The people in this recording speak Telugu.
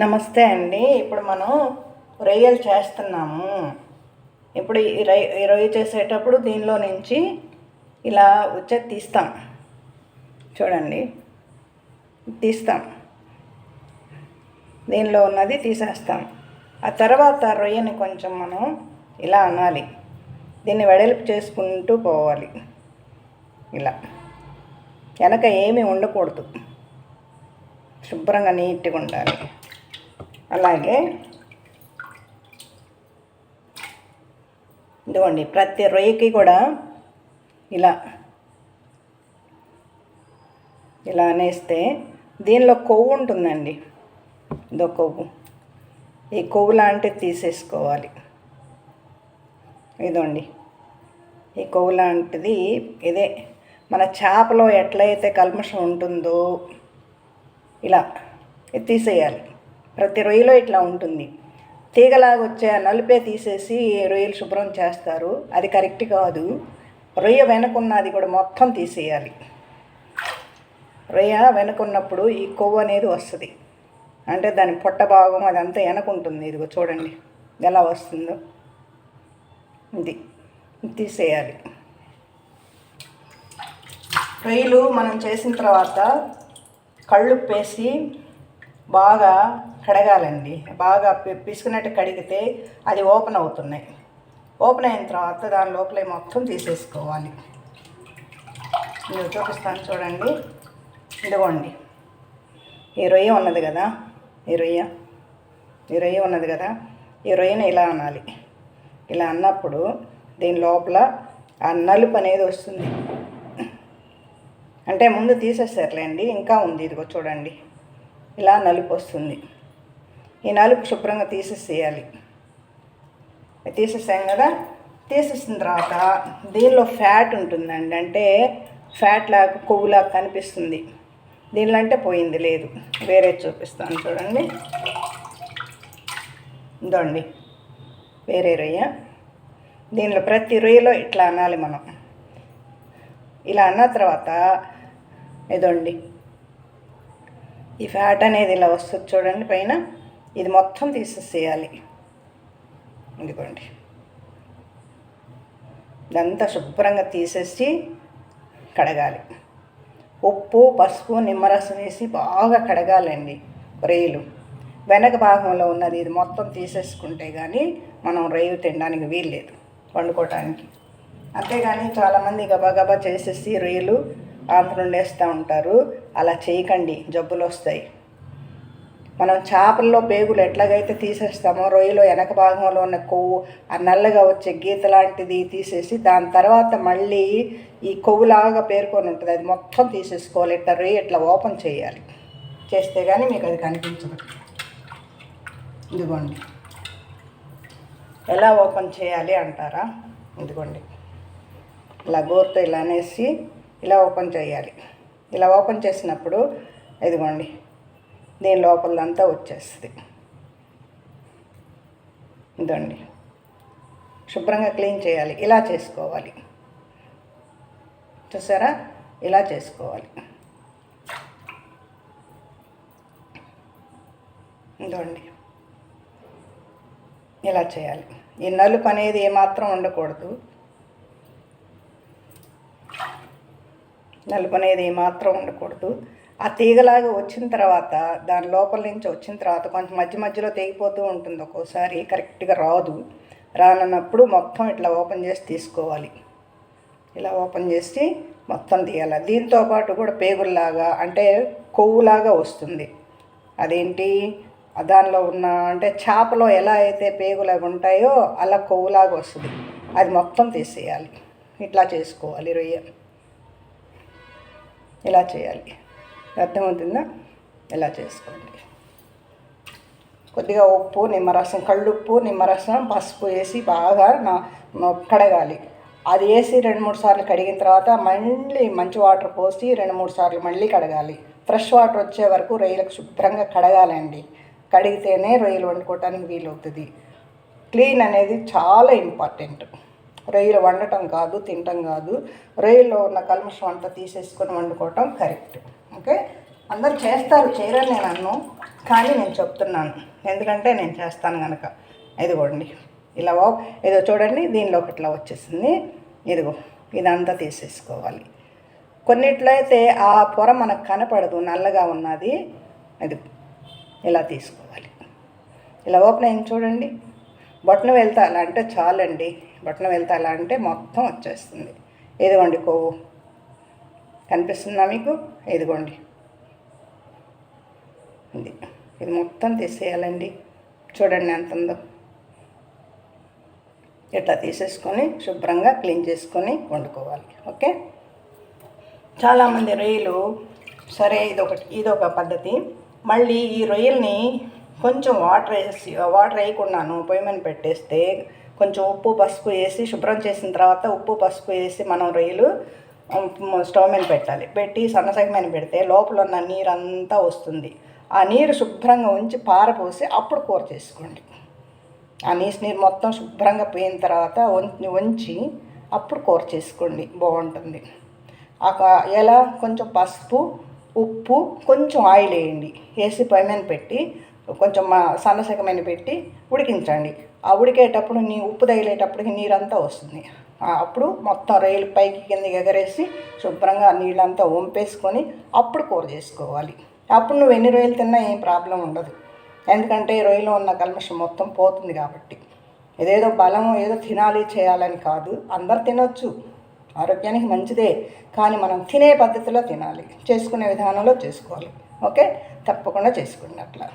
నమస్తే అండి. ఇప్పుడు మనం రొయ్యలు చేస్తున్నాము. ఇప్పుడు ఈ రొయ్య చేసేటప్పుడు దీనిలో నుంచి ఇలా వచ్చేది తీస్తాం. చూడండి, తీస్తాం. దీనిలో ఉన్నది తీసేస్తాం. ఆ తర్వాత రొయ్యని కొంచెం మనం ఇలా అనాలి. దీన్ని వెడల్పు చేసుకుంటూ పోవాలి. ఇలా వెనక ఏమీ ఉండకూడదు, శుభ్రంగా నీట్గా ఉండాలి. అలాగే ఇదిగోండి, ప్రతి రొయ్యకి కూడా ఇలా ఇలా అనేస్తే దీనిలో కొవ్వు ఉంటుందండి. ఇదో కొవ్వు, ఈ కొవ్వు లాంటిది తీసేసుకోవాలి. ఇదండి, ఈ కొవ్వు లాంటిది ఇదే మన చేపలో ఎట్లయితే కల్మషం ఉంటుందో ఇలా ఇది తీసేయాలి. ప్రతి రొయ్యలో ఇట్లా ఉంటుంది. తీగలాగా వచ్చే నలుపే తీసేసి రొయ్యలు శుభ్రం చేస్తారు, అది కరెక్ట్ కాదు. రొయ్య వెనుకున్నది కూడా మొత్తం తీసేయాలి. రొయ్య వెనుకున్నప్పుడు ఈ కొవ్వు అనేది వస్తుంది, అంటే దాని పొట్ట భాగం అదంతా వెనకుంటుంది. ఇదిగో చూడండి ఎలా వస్తుందో, ఇది తీసేయాలి. రొయ్యలు మనం చేసిన తర్వాత కళ్ళుప్పేసి బాగా కడగాలండి. బాగా పిసుకున్నట్టు కడిగితే అది ఓపెన్ అవుతున్నాయి. ఓపెన్ అయిన తర్వాత దాని లోపల మొత్తం తీసేసుకోవాలి. నేను చూపిస్తాను చూడండి. ఇదిగోండి, ఈ రొయ్య ఉన్నది కదా, ఈ రొయ్య ఉన్నది కదా, ఈ రొయ్యను ఇలా అనాలి. ఇలా అన్నప్పుడు దీని లోపల ఆ నలుపు అనేది వస్తుంది. అంటే ముందు తీసేసారులేండి, ఇంకా ఉంది. ఇదిగో చూడండి, ఇలా నలుపు వస్తుంది. ఈ నలుపు శుభ్రంగా తీసేసేయాలి. తీసేసాం కదా, తీసేసిన తర్వాత దీనిలో ఫ్యాట్ ఉంటుందండి, అంటే ఫ్యాట్ లాగా కొవ్వులాగా కనిపిస్తుంది. దీనిలో అంటే పోయింది, లేదు. వేరే చూపిస్తాను చూడండి. ఇదండి వేరే రొయ్య. దీనిలో ప్రతి రొయ్యలో ఇట్లా అనాలి మనం. ఇలా అన్న తర్వాత ఇదండి, ఈ ఫ్యాట్ అనేది ఇలా వస్తుంది చూడండి పైన, ఇది మొత్తం తీసేసేయాలి. ఇదిగోండి, ఇదంతా శుభ్రంగా తీసేసి కడగాలి. ఉప్పు, పసుపు, నిమ్మరసం వేసి బాగా కడగాలండి రొయ్యలు. వెనక భాగంలో ఉన్నది ఇది మొత్తం తీసేసుకుంటే కానీ మనం రొయ్య తినడానికి వీల్లేదు, వండుకోవటానికి. అంతేగాని చాలామంది గబా చేసేసి రొయ్యలు ఆంధ్ర వండేస్తూ ఉంటారు. అలా చేయకండి, జబ్బులు వస్తాయి. మనం చేపల్లో పేగులు ఎట్లాగైతే తీసేస్తామో రొయ్యలో వెనక భాగంలో ఉన్న కొవ్వు, ఆ నల్లగా వచ్చే గీత లాంటిది తీసేసి దాని తర్వాత మళ్ళీ ఈ కొవ్వులాగా పేరుకొని ఉంటుంది, అది మొత్తం తీసేసుకోవాలి. ఇట్లా రొయ్య ఇట్లా ఓపెన్ చేయాలి. చేస్తే కానీ మీకు అది కనిపించదు. ఇదిగోండి, ఎలా ఓపెన్ చేయాలి అంటారా? ఇదిగోండి, ఇలా గోరుతో ఇలా అనేసి ఇలా ఓపెన్ చేయాలి. ఇలా ఓపెన్ చేసినప్పుడు ఇదిగోండి దీని లోపలంతా వచ్చేస్తుంది. ఇదండి, శుభ్రంగా క్లీన్ చేయాలి. ఇలా చేసుకోవాలి, చూసారా? ఇలా చేసుకోవాలి. ఇదండి, ఇలా చేయాలి. ఈ నలుపు అనేది ఏమాత్రం ఉండకూడదు. నలుపు అనేది ఏమాత్రం ఉండకూడదు. ఆ తీగలాగా వచ్చిన తర్వాత దాని లోపల నుంచి వచ్చిన తర్వాత కొంచెం మధ్యలో తెగిపోతూ ఉంటుంది, ఒక్కోసారి కరెక్ట్గా రాదు. రానప్పుడు మొత్తం ఇట్లా ఓపెన్ చేసి తీసుకోవాలి. ఇలా ఓపెన్ చేసి మొత్తం తీయాలి. దీంతో పాటు కూడా పేగుల్లాగా అంటే కొవ్వులాగా వస్తుంది. అదేంటి, దానిలో ఉన్న అంటే చేపలో ఎలా అయితే పేగులాగా ఉంటాయో అలా కొవ్వులాగా వస్తుంది, అది మొత్తం తీసేయాలి. ఇట్లా చేసుకోవాలి రొయ్య. ఇలా చేయాలి, అర్థమవుతుందా? ఇలా చేసుకోండి. కొద్దిగా ఉప్పు, నిమ్మరసం, కళ్ళుప్పు, నిమ్మరసం, పసుపు వేసి బాగా కడగాలి. అది వేసి 2-3 సార్లు కడిగిన తర్వాత మళ్ళీ మంచి వాటర్ పోసి 2-3 సార్లు మళ్ళీ కడగాలి. ఫ్రెష్ వాటర్ వచ్చే వరకు రొయ్యలకు శుభ్రంగా కడగాలండి. కడిగితేనే రొయ్యలు వండుకోవటానికి వీలవుతుంది. క్లీన్ అనేది చాలా ఇంపార్టెంట్. రొయ్యలు వండటం కాదు, తినటం కాదు. రొయ్యల్లో ఉన్న కల్మషం అంతా తీసేసుకొని వండుకోవటం కరెక్ట్. ఓకే, అందరూ చేస్తారు, చేయరని నేను అన్ను, కానీ నేను చెప్తున్నాను, ఎందుకంటే నేను చేస్తాను కనుక. ఇదిగోండి ఇలా ఏదో చూడండి, దీనిలో ఒకట్లా వచ్చేసింది. ఇదిగో ఇదంతా తీసేసుకోవాలి. కొన్నిట్లో అయితే ఆ పొర మనకు కనపడదు, నల్లగా ఉన్నది. అది ఇలా తీసుకోవాలి. ఇలా ఓపెన్ అయింది చూడండి. బొట్టన వెళ్తా అలా అంటే చాలండి. బొట్టన వెళ్తా అలా అంటే మొత్తం వచ్చేస్తుంది. ఇదిగోండి కొవ్వు కనిపిస్తుందా మీకు? ఇదిగోండి ఇది మొత్తం తీసేయాలండి. చూడండి ఎంత ఉందో. ఇట్లా తీసేసుకొని శుభ్రంగా క్లీన్ చేసుకొని వండుకోవాలి. ఓకే. చాలామంది రొయ్యలు సరే ఇదొక పద్ధతి. మళ్ళీ ఈ రొయ్యల్ని కొంచెం వాటర్ వేయకుండాను పొయ్యి మీద పెట్టేస్తే కొంచెం ఉప్పు పసుపు వేసి శుభ్రం చేసిన తర్వాత ఉప్పు పసుపు వేసి మనం రొయ్యలు స్టవ్ మీద పెట్టాలి. పెట్టి సన్నసగ మీద పెడితే లోపల ఉన్న నీరంతా వస్తుంది. ఆ నీరు శుభ్రంగా ఉంచి పారపోసి అప్పుడు కూర చేసుకోండి. ఆ నీరు మొత్తం శుభ్రంగా పోయిన తర్వాత వంచి అప్పుడు కూర చేసుకోండి, బాగుంటుంది. ఎలా కొంచెం పసుపు ఉప్పు కొంచెం ఆయిల్ వేయండి. వేసి పొయ్యి మీద పెట్టి కొంచెం సన్నసగ మీద పెట్టి ఉడికించండి. ఆ ఉడికేటప్పుడు ఉప్పు తగిలేటప్పటికి నీరంతా వస్తుంది. అప్పుడు మొత్తం రొయ్యలు పైకి కిందకి ఎగరేసి శుభ్రంగా నీళ్ళంతా వంపేసుకొని అప్పుడు కూర చేసుకోవాలి. అప్పుడు నువ్వు ఎన్ని రొయ్యలు తిన్నా ఏం ప్రాబ్లం ఉండదు. ఎందుకంటే రొయ్యలో ఉన్న కల్మషం మొత్తం పోతుంది కాబట్టి. ఇదేదో బలము ఏదో తినాలి చేయాలని కాదు, అందరు తినొచ్చు, ఆరోగ్యానికి మంచిదే. కానీ మనం తినే పద్ధతిలో తినాలి, చేసుకునే విధానంలో చేసుకోవాలి. ఓకే, తప్పకుండా చేసుకోండి అట్లా.